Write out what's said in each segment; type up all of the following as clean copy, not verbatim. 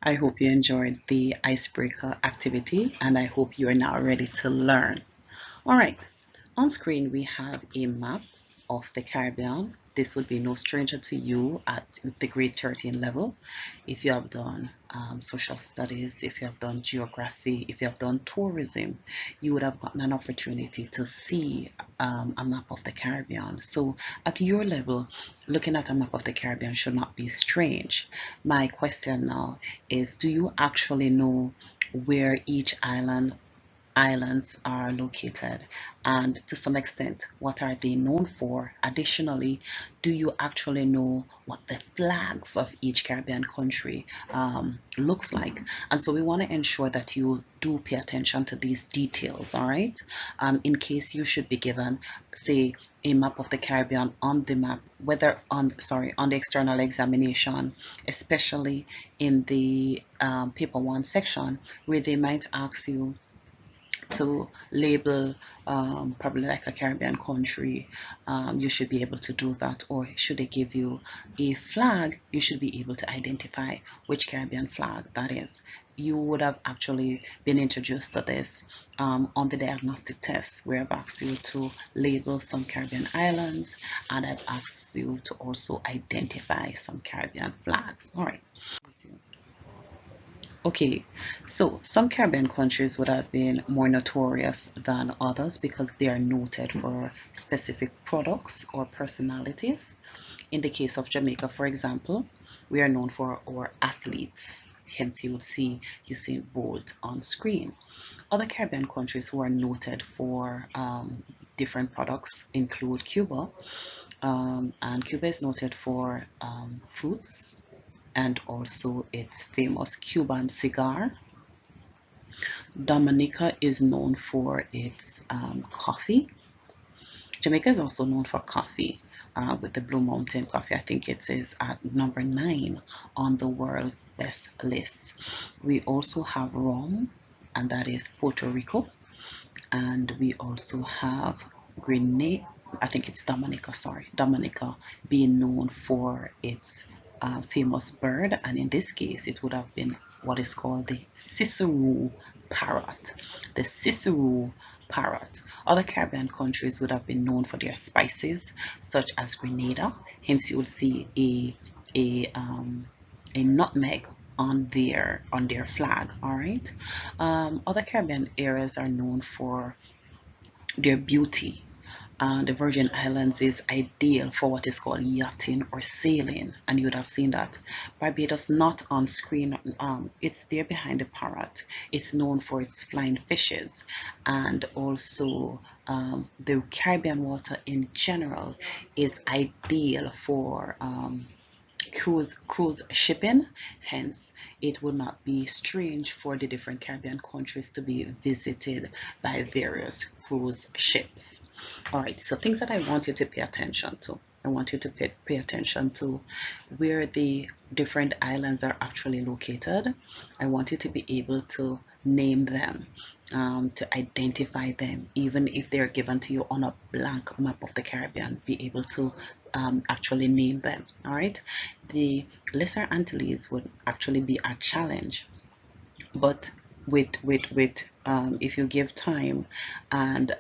I hope you enjoyed the icebreaker activity and I hope you are now ready to learn. All right, on screen we have a map of the Caribbean. This would be no stranger to you at the grade 13 level. If you have done social studies, if you have done geography, if you have done tourism, you would have gotten an opportunity to see a map of the Caribbean. So at your level, looking at a map of the Caribbean should not be strange. My question now is, do you actually know where each islands are located, and to some extent what are they known for? Additionally, do you actually know what the flags of each Caribbean country looks like? And so we want to ensure that you do pay attention to these details. All right, in case you should be given, say, a map of the Caribbean on the map, whether on, sorry, on the external examination, especially in the paper one section, where they might ask you to label probably like a Caribbean country, you should be able to do that. Or should they give you a flag, you should be able to identify which Caribbean flag that is. You would have actually been introduced to this on the diagnostic test, where I've asked you to label some Caribbean islands and I've asked you to also identify some Caribbean flags. All right. Okay, so some Caribbean countries would have been more notorious than others because they are noted for specific products or personalities. In the case of Jamaica, for example, we are known for our athletes. Hence, you would see Usain Bolt on screen. Other Caribbean countries who are noted for different products include Cuba, and Cuba is noted for fruits and also its famous Cuban cigar. Dominica is known for its coffee. Jamaica is also known for coffee with the Blue Mountain coffee. I think it is at number 9 on the world's best list. We also have rum, and that is Puerto Rico. And we also have Grenada, I think it's Dominica, sorry, Dominica being known for its famous bird, and in this case, it would have been what is called the Cicero parrot. The Cicero parrot. Other Caribbean countries would have been known for their spices, such as Grenada. Hence, you would see a nutmeg on their flag. All right. Other Caribbean areas are known for their beauty. The Virgin Islands is ideal for what is called yachting or sailing, and you would have seen that. Barbados, not on screen, it's there behind the parrot. It's known for its flying fishes, and also the Caribbean water in general is ideal for cruise shipping. Hence, it would not be strange for the different Caribbean countries to be visited by various cruise ships. All right, so things that I want you to pay attention to. I want you to pay attention to where the different islands are actually located. I want you to be able to name them, to identify them, even if they're given to you on a blank map of the Caribbean, be able to actually name them. All right, the Lesser Antilles would actually be a challenge, but if you give time and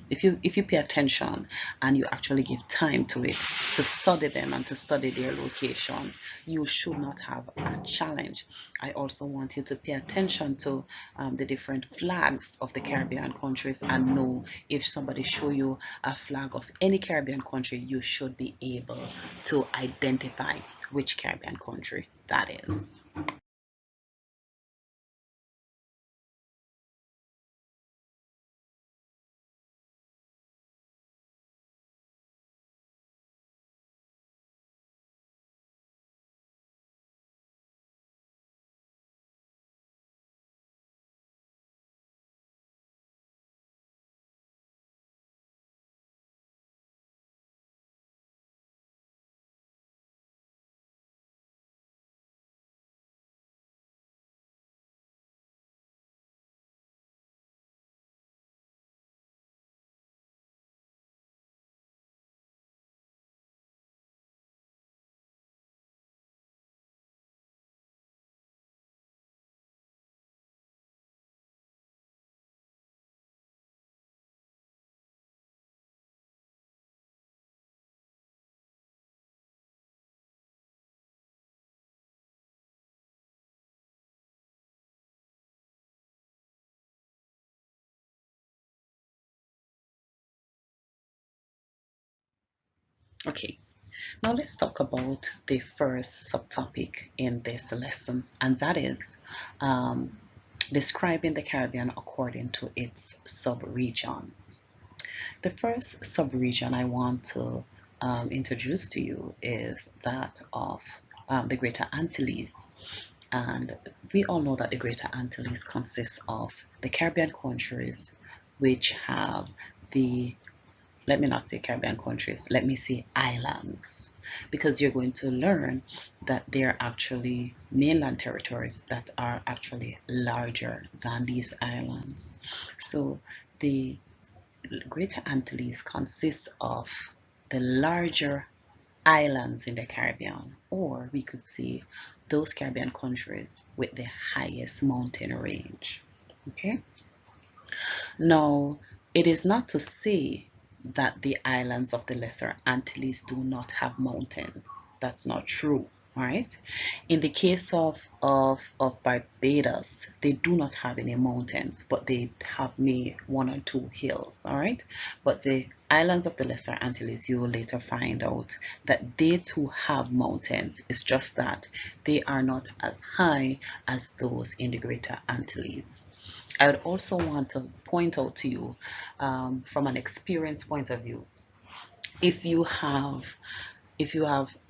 if you pay attention and you actually give time to it, to study them and to study their location, you should not have a challenge. I also want you to pay attention to the different flags of the Caribbean countries and know if somebody show you a flag of any Caribbean country, you should be able to identify which Caribbean country that is. Okay, now let's talk about the first subtopic in this lesson, and that is um, describing the Caribbean according to its subregions. The first subregion I want to introduce to you is that of the Greater Antilles. And we all know that the Greater Antilles consists of the Caribbean countries, which have the, let me not say Caribbean countries, let me say islands, because you're going to learn that there are actually mainland territories that are actually larger than these islands. So the Greater Antilles consists of the larger islands in the Caribbean, or we could say those Caribbean countries with the highest mountain range. Okay, now it is not to say that the islands of the Lesser Antilles do not have mountains. That's not true. All right. In the case of Barbados, they do not have any mountains, but they have maybe one or two hills. All right. But the islands of the Lesser Antilles, you will later find out that they too have mountains. It's just that they are not as high as those in the Greater Antilles. I would also want to point out to you, from an experience point of view, if you have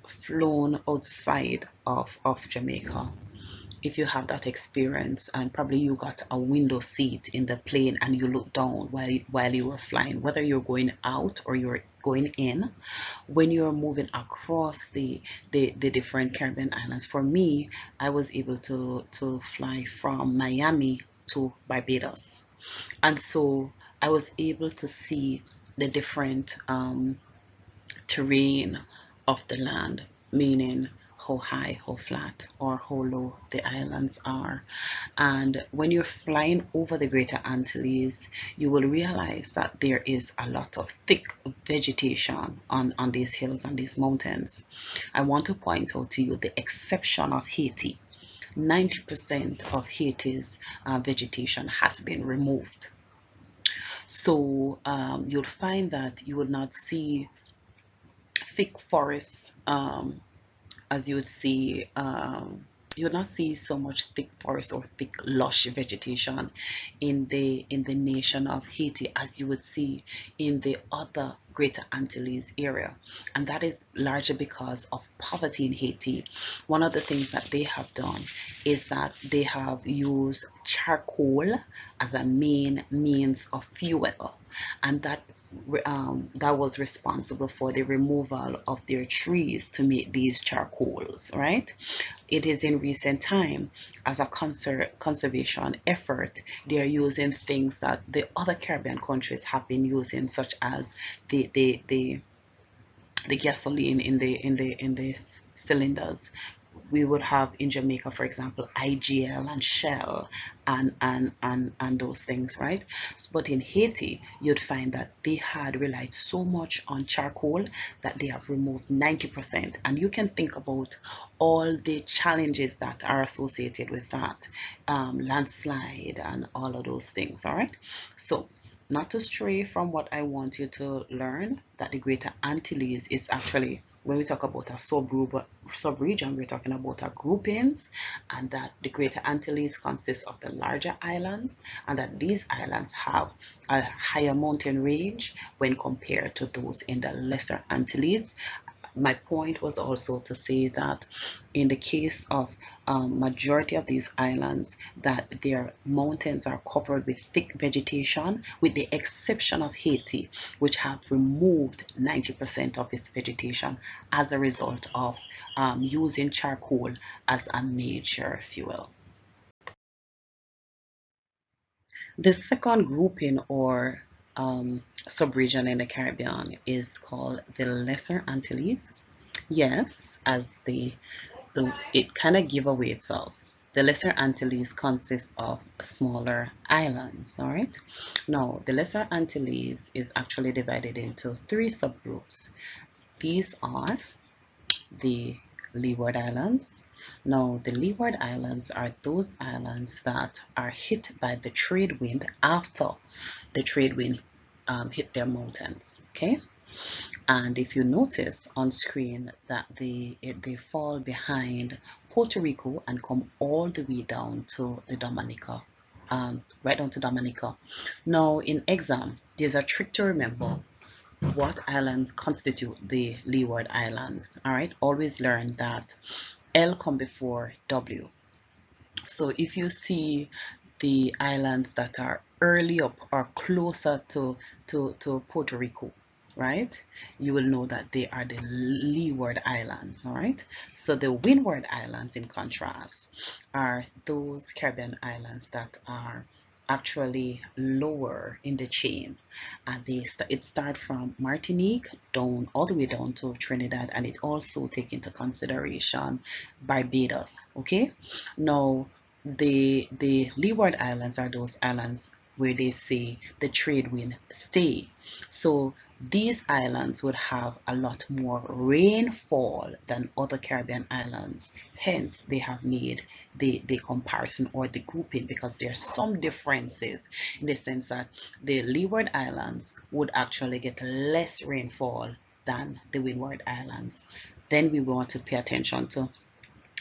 flown outside of Jamaica, if you have that experience and probably you got a window seat in the plane and you look down while you were flying, whether you're going out or you're going in, when you're moving across the different Caribbean islands. For me, I was able to fly from Miami to Barbados, and so I was able to see the different terrain of the land, meaning how high, how flat, or how low the islands are. And when you're flying over the Greater Antilles, you will realize that there is a lot of thick vegetation on these hills and these mountains. I want to point out to you the exception of Haiti. 90% of Haiti's vegetation has been removed. So you'll find that you will not see thick forests, as you would see. You would not see so much thick forest or thick lush vegetation in the nation of Haiti as you would see in the other Greater Antilles area, and that is largely because of poverty in Haiti. One of the things that they have done is that they have used charcoal as a main means of fuel, and that was responsible for the removal of their trees to make these charcoals, right? It is in recent time, as a conservation effort, they are using things that the other Caribbean countries have been using, such as the gasoline in the cylinders. We would have in Jamaica, for example, IGL and Shell and those things, right? But in Haiti, you'd find that they had relied so much on charcoal that they have removed 90%. And you can think about all the challenges that are associated with that, landslide and all of those things, all right? So not to stray from what I want you to learn, that the Greater Antilles is actually, when we talk about a sub-region, we're talking about our groupings, and that the Greater Antilles consists of the larger islands, and that these islands have a higher mountain range when compared to those in the Lesser Antilles. My point was also to say that in the case of majority of these islands, that their mountains are covered with thick vegetation, with the exception of Haiti, which have removed 90% of its vegetation as a result of using charcoal as a major fuel. The second grouping or subregion in the Caribbean is called the Lesser Antilles. Yes, as it kind of give away itself. The Lesser Antilles consists of smaller islands, all right? Now, the Lesser Antilles is actually divided into three subgroups. These are the Leeward Islands. Now, the Leeward Islands are those islands that are hit by the trade wind after the trade wind hit their mountains, okay? And if you notice on screen that they fall behind Puerto Rico and come all the way down to the Dominica, right down to Dominica. Now in exam, there's a trick to remember what islands constitute the Leeward Islands. All right, always learn that L come before W. So if you see the islands that are early up or closer to Puerto Rico, right, you will know that they are the Leeward Islands. All right. So the Windward Islands, in contrast, are those Caribbean islands that are actually lower in the chain, and it start from Martinique down all the way down to Trinidad, and it also take into consideration Barbados. Okay, now the Leeward Islands are those islands where they say the trade wind stay. So these islands would have a lot more rainfall than other Caribbean islands. Hence, they have made the comparison or the grouping, because there are some differences in the sense that the Leeward Islands would actually get less rainfall than the Windward Islands. Then we want to pay attention to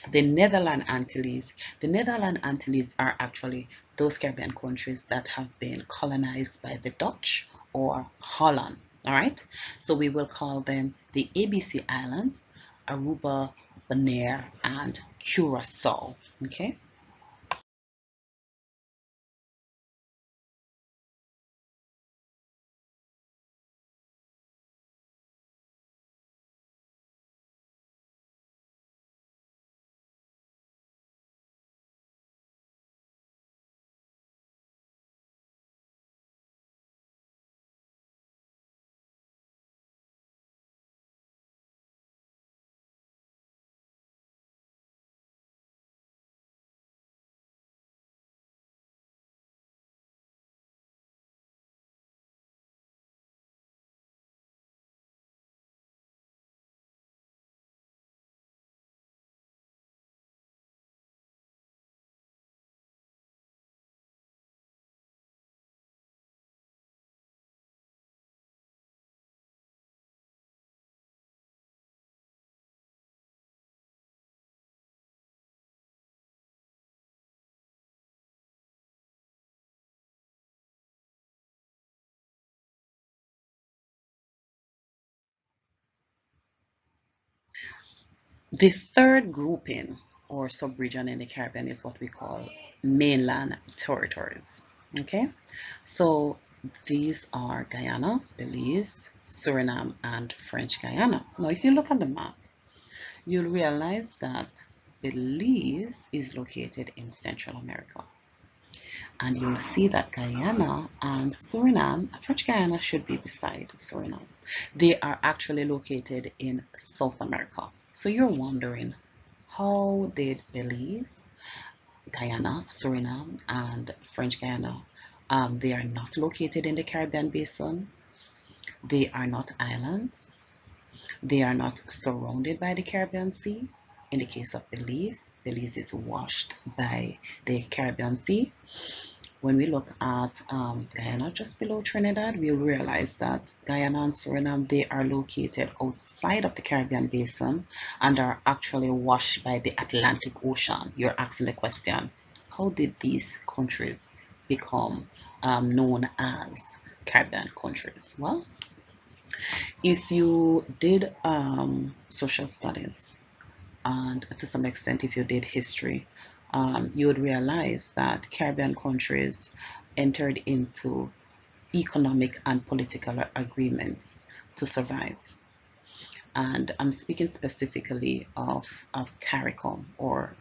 the Netherlands Antilles. The Netherlands Antilles are actually those Caribbean countries that have been colonized by the Dutch or Holland. All right, so we will call them the ABC Islands, Aruba, Bonaire, and Curacao. Okay. The third grouping or subregion in the Caribbean is what we call mainland territories. Okay, so these are Guyana, Belize, Suriname, and French Guyana. Now, if you look at the map, you'll realize that Belize is located in Central America. And you'll see that Guyana and Suriname, French Guyana should be beside Suriname. They are actually located in South America. So you're wondering, how did Belize, Guyana, Suriname, and French Guyana, they are not located in the Caribbean basin? They are not islands. They are not surrounded by the Caribbean Sea. In the case of Belize, Belize is washed by the Caribbean Sea. When we look at Guyana just below Trinidad, we'll realize that Guyana and Suriname, they are located outside of the Caribbean basin and are actually washed by the Atlantic Ocean. You're asking the question, how did these countries become known as Caribbean countries? Well, if you did social studies, and to some extent if you did history, you would realize that Caribbean countries entered into economic and political agreements to survive. And I'm speaking specifically of CARICOM,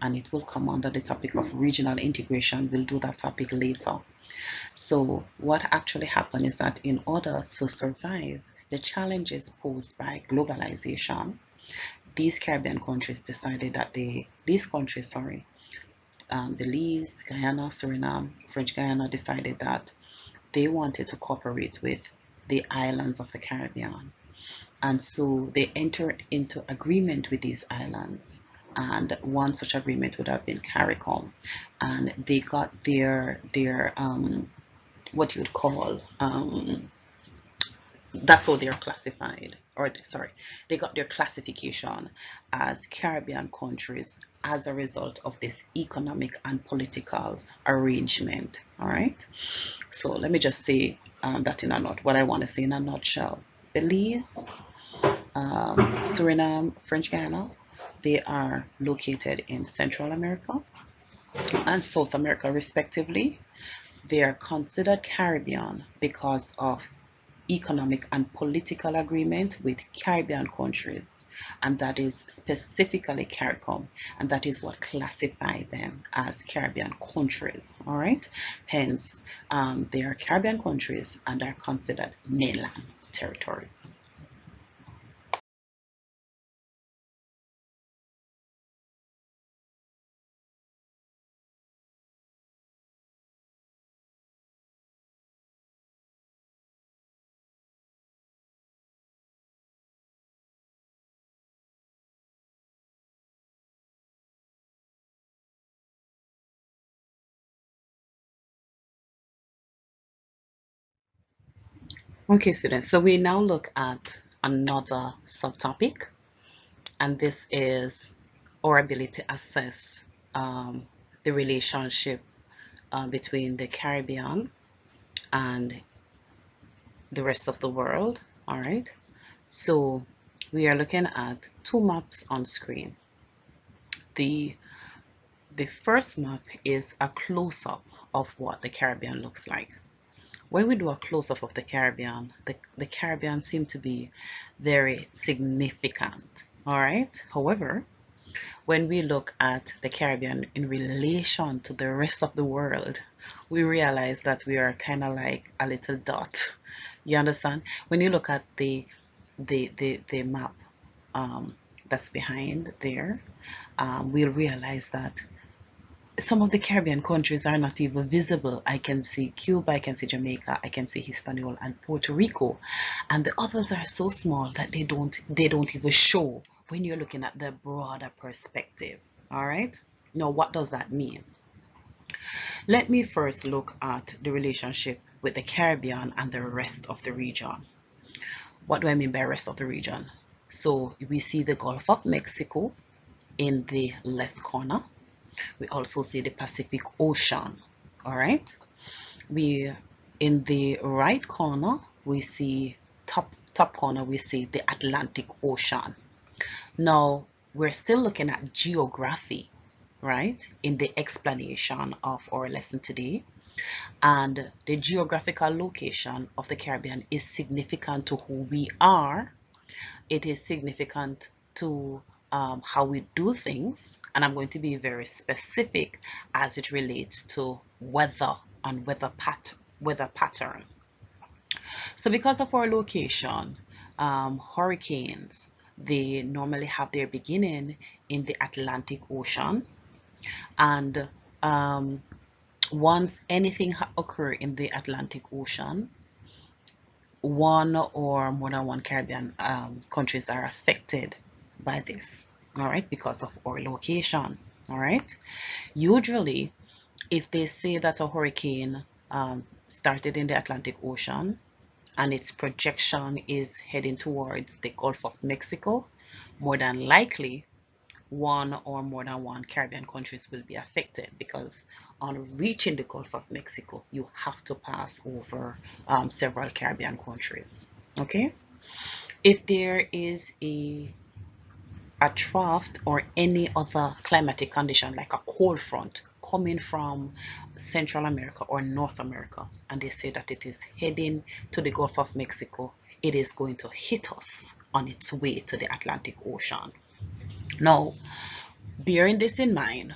and it will come under the topic of regional integration. We'll do that topic later. So what actually happened is that in order to survive the challenges posed by globalization, these Caribbean countries decided that Belize, Guyana, Suriname, French Guyana decided that they wanted to cooperate with the islands of the Caribbean. And so they entered into agreement with these islands. And one such agreement would have been CARICOM. And they got their what you would call That's how they're classified, or sorry, they got their classification as Caribbean countries as a result of this economic and political arrangement. All right. So let me just say that in a nut. What I want to say in a nutshell: Belize, Suriname, French Guiana, they are located in Central America and South America, respectively. They are considered Caribbean because of economic and political agreement with Caribbean countries, and that is specifically CARICOM, and that is what classify them as Caribbean countries. All right, hence they are Caribbean countries and are considered mainland territories. Okay, students, so we now look at another subtopic, and this is our ability to assess the relationship between the Caribbean and the rest of the world. All right, so we are looking at two maps on screen. The the first map is a close-up of what the Caribbean looks like. When we do a close-up of the Caribbean, the Caribbean seem to be very significant. All right. However, when we look at the Caribbean in relation to the rest of the world, we realize that we are kind of like a little dot. You understand? When you look at the map that's behind there, we'll realize that some of the Caribbean countries are not even visible. I can see Cuba, I can see Jamaica, I can see Hispaniola and Puerto Rico, and the others are so small that they don't even show when you're looking at the broader perspective. All right. Now, what does that mean? Let me first look at the relationship with the Caribbean and the rest of the region. What do I mean by rest of the region? So we see the Gulf of Mexico in the left corner. We also see the Pacific Ocean. All right. We in the right corner we see top corner we see the Atlantic Ocean. Now we're still looking at geography, right, in the explanation of our lesson today. And the geographical location of the Caribbean is significant to who we are. It is significant to how we do things, and I'm going to be very specific as it relates to weather and weather pattern. So because of our location, hurricanes, they normally have their beginning in the Atlantic Ocean, and once anything occur in the Atlantic Ocean, one or more than one Caribbean countries are affected by this, all right, because of our location. All right. Usually, if they say that a hurricane started in the Atlantic Ocean and its projection is heading towards the Gulf of Mexico, more than likely one or more than one Caribbean countries will be affected, because on reaching the Gulf of Mexico, you have to pass over several Caribbean countries. Okay. If there is a trough or any other climatic condition like a cold front coming from Central America or North America, and they say that it is heading to the Gulf of Mexico, it is going to hit us on its way to the Atlantic Ocean. Now, bearing this in mind,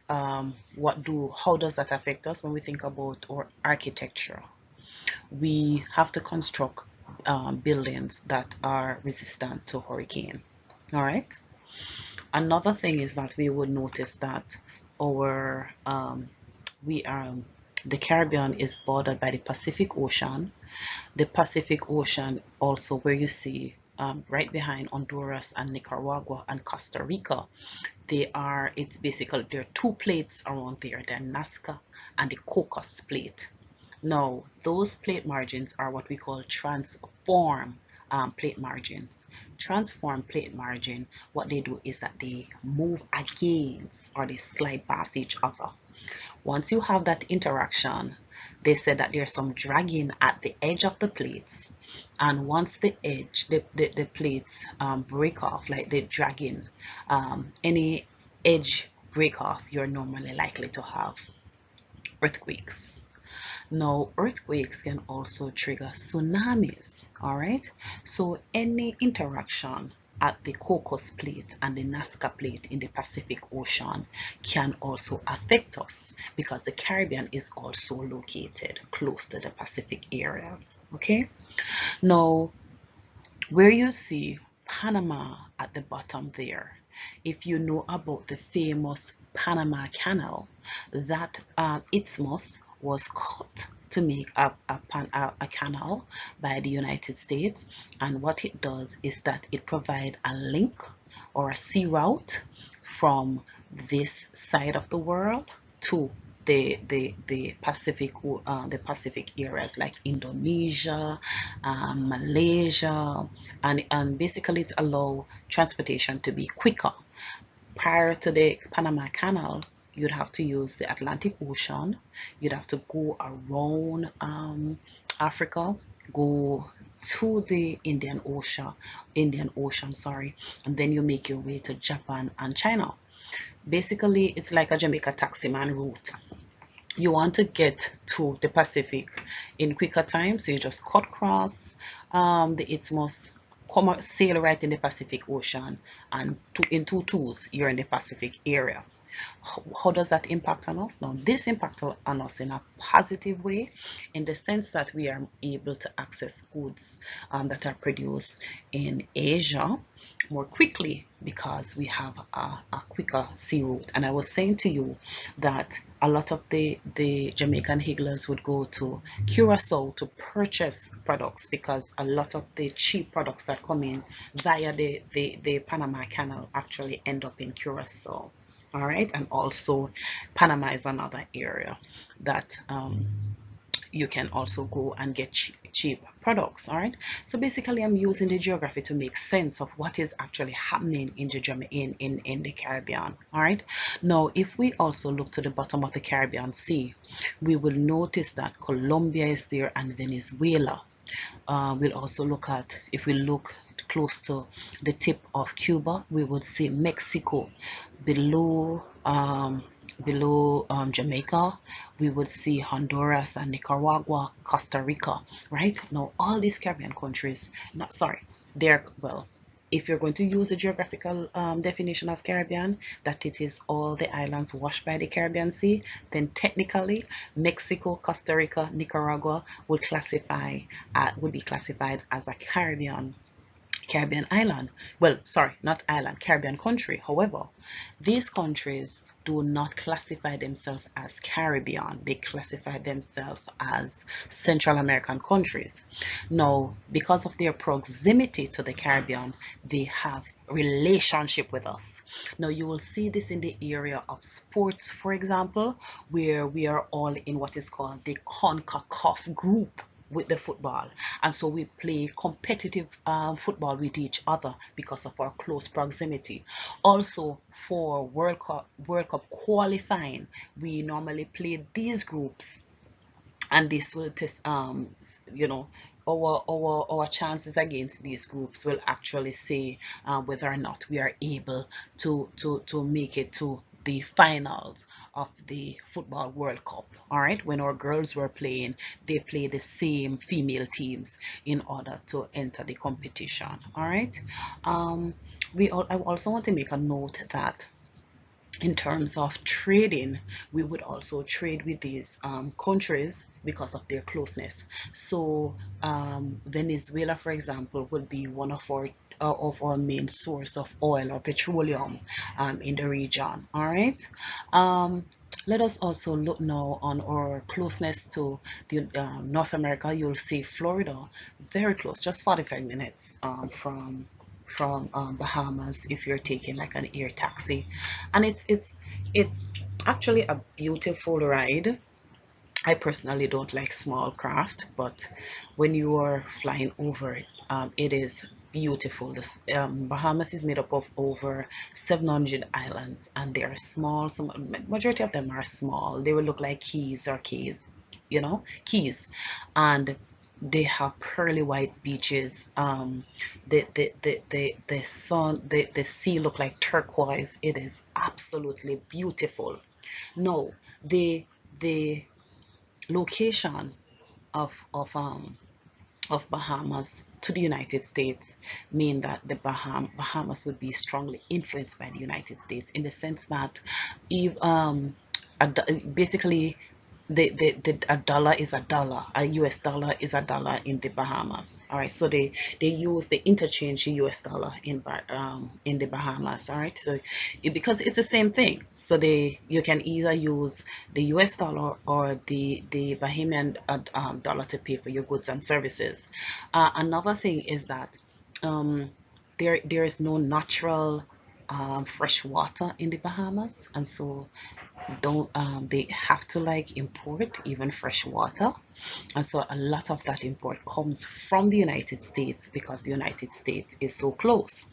how does that affect us when we think about our architecture? We have to construct buildings that are resistant to hurricane. All right. Another thing is that we would notice that our we are the Caribbean is bordered by the Pacific Ocean. The Pacific Ocean also, where you see right behind Honduras and Nicaragua and Costa Rica, it's basically, there are two plates around there, the Nazca and the Cocos plate. Now, those plate margins are what we call transform plate margins. Transform plate margin, what they do is that they move against or they slide past each other. Once you have that interaction, they said that there's some dragging at the edge of the plates. And once the plates break off, like they're dragging, any edge break off, you're normally likely to have earthquakes. Now, earthquakes can also trigger tsunamis, all right? So any interaction at the Cocos Plate and the Nazca Plate in the Pacific Ocean can also affect us because the Caribbean is also located close to the Pacific areas, okay? Now, where you see Panama at the bottom there, if you know about the famous Panama Canal, that isthmus was cut to make a canal by the United States. And what it does is that it provides a link or a sea route from this side of the world to the Pacific areas like Indonesia, Malaysia, and basically it allow transportation to be quicker. Prior to the Panama Canal, you'd have to use the Atlantic Ocean. You'd have to go around Africa, go to the Indian Ocean, sorry, and then you make your way to Japan and China. Basically, it's like a Jamaica taximan route. You want to get to the Pacific in quicker time, so you just cut across the isthmus, come sail right in the Pacific Ocean, and in two tours you're in the Pacific area. How does that impact on us? Now, this impacts on us in a positive way, in the sense that we are able to access goods that are produced in Asia more quickly because we have a quicker sea route. And I was saying to you that a lot of the Jamaican higglers would go to Curacao to purchase products because a lot of the cheap products that come in via the Panama Canal actually end up in Curacao. All right, and also Panama is another area that you can also go and get cheap products. All right, so basically I'm using the geography to make sense of what is actually happening in the Caribbean. All right, now if we also look to the bottom of the Caribbean Sea, we will notice that Colombia is there and Venezuela. We'll also look at, if we look close to the tip of Cuba, we would see Mexico. Below Jamaica, we would see Honduras and Nicaragua, Costa Rica, right? Now, all these Caribbean countries, not sorry, they're, well, if you're going to use the geographical definition of Caribbean, that it is all the islands washed by the Caribbean Sea, then technically Mexico, Costa Rica, Nicaragua would be classified as a Caribbean island. Well, sorry, not island, Caribbean country. However, these countries do not classify themselves as Caribbean. They classify themselves as Central American countries. Now, because of their proximity to the Caribbean, they have relationship with us. Now, you will see this in the area of sports, for example, where we are all in what is called the CONCACAF group with the football, and so we play competitive football with each other because of our close proximity. Also, for World Cup qualifying, we normally play these groups, and this will test our chances against these groups will actually say whether or not we are able to make it to the finals of the Football World Cup. All right, when our girls were playing, they play the same female teams in order to enter the competition. All right, I also want to make a note that in terms of trading, we would also trade with these countries because of their closeness. So Venezuela, for example, would be one of our main source of oil or petroleum in the region. All right. Let us also look now on our closeness to the North America. You'll see Florida, very close, just 45 minutes from Bahamas if you're taking like an air taxi, and it's actually a beautiful ride. I personally don't like small craft, but when you are flying over it, it is beautiful. This Bahamas is made up of over 700 islands, and they are small. Some majority of them are small. They will look like keys, keys, and they have pearly white beaches. The sea look like turquoise. It is absolutely beautiful. No, the location of Bahamas to the United States mean that the Bahamas would be strongly influenced by the United States, in the sense that if, basically a dollar is a dollar, a US dollar is a dollar in the Bahamas. All right, so they interchange the US dollar in the Bahamas. All right, so because it's the same thing, so you can either use the US dollar or the Bahamian dollar to pay for your goods and services. Another thing is that um, there is no natural fresh water in the Bahamas, and so don't they have to like import even fresh water, and so a lot of that import comes from the United States because the United States is so close.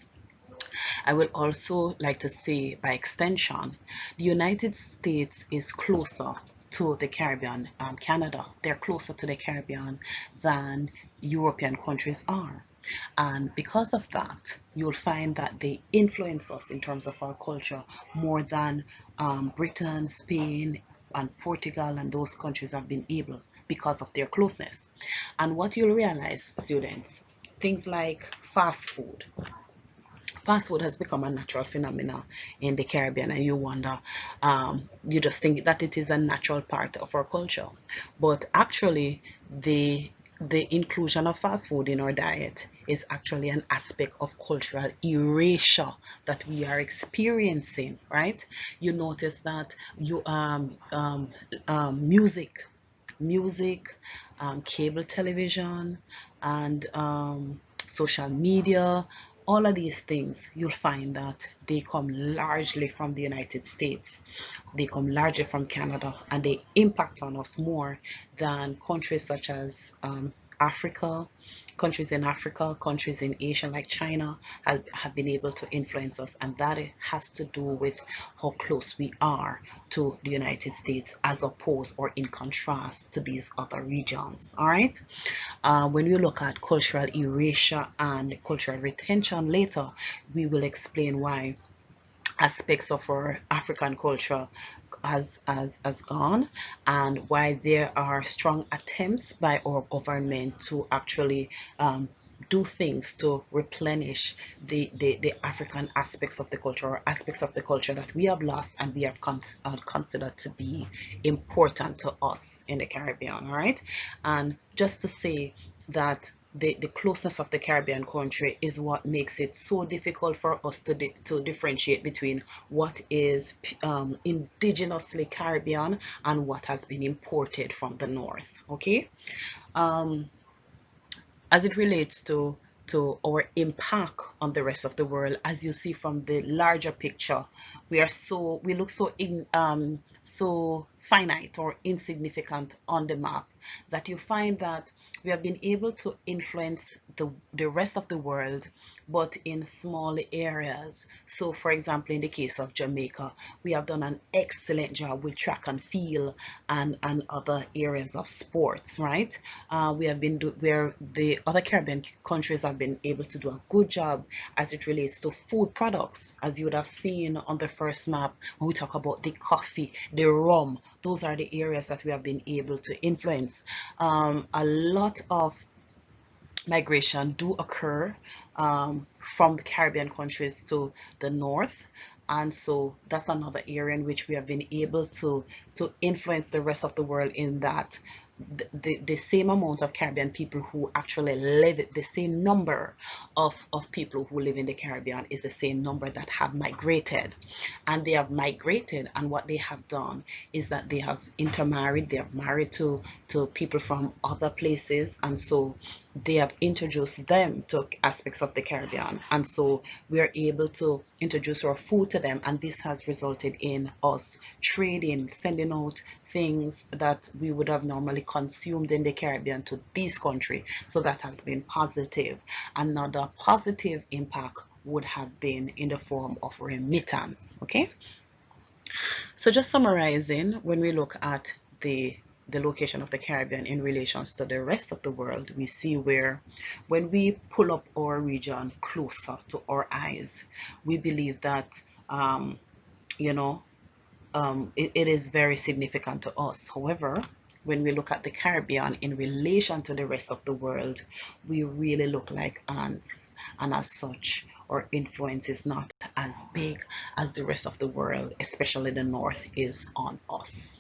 I will also like to say, by extension, the United States is closer to the Caribbean, Canada, they're closer to the Caribbean than European countries are. And because of that, you'll find that they influence us in terms of our culture more than Britain, Spain, and Portugal, and those countries have been able, because of their closeness. And what you'll realize, students, things like fast food has become a natural phenomenon in the Caribbean, and you wonder, you just think that it is a natural part of our culture. But actually, the inclusion of fast food in our diet is actually an aspect of cultural erasure that we are experiencing, right? You notice that music, cable television, and social media, all of these things, you'll find that they come largely from the United States. They come largely from Canada, and they impact on us more than countries such as Africa, countries in Africa, countries in Asia like China have been able to influence us, and that has to do with how close we are to the United States as opposed or in contrast to these other regions. All right. When we look at cultural erasure and cultural retention later, we will explain why aspects of our African culture has gone, and why there are strong attempts by our government to actually do things to replenish the African aspects of the culture, or aspects of the culture that we have lost and we have considered to be important to us in the Caribbean. All right, and just to say that the closeness of the Caribbean country is what makes it so difficult for us to differentiate between what is indigenously Caribbean and what has been imported from the north. Okay, um, as it relates to our impact on the rest of the world, as you see from the larger picture, we look so finite or insignificant on the map, that you find that we have been able to influence the rest of the world, but in small areas. So for example, in the case of Jamaica, we have done an excellent job with track and field and other areas of sports, right? We have been where the other Caribbean countries have been able to do a good job as it relates to food products, as you would have seen on the first map when we talk about the coffee, the rum. Those are the areas that we have been able to influence. A lot of migration do occur from the Caribbean countries to the north, and so that's another area in which we have been able to influence the rest of the world, in that the same amount of Caribbean people who actually live, the same number of people who live in the Caribbean is the same number that have migrated. And they have migrated, and what they have done is that they have intermarried, they have married to people from other places, and so they have introduced them to aspects of the Caribbean, and so we are able to introduce our food to them, and this has resulted in us trading, sending out things that we would have normally consumed in the Caribbean to this country. So that has been positive. Another positive impact would have been in the form of remittance. Okay, so just summarizing, when we look at the location of the Caribbean in relations to the rest of the world, we see where when we pull up our region closer to our eyes, we believe that you know it is very significant to us. However, when we look at the Caribbean in relation to the rest of the world, we really look like ants, and as such, our influence is not as big as the rest of the world, especially the North, is on us.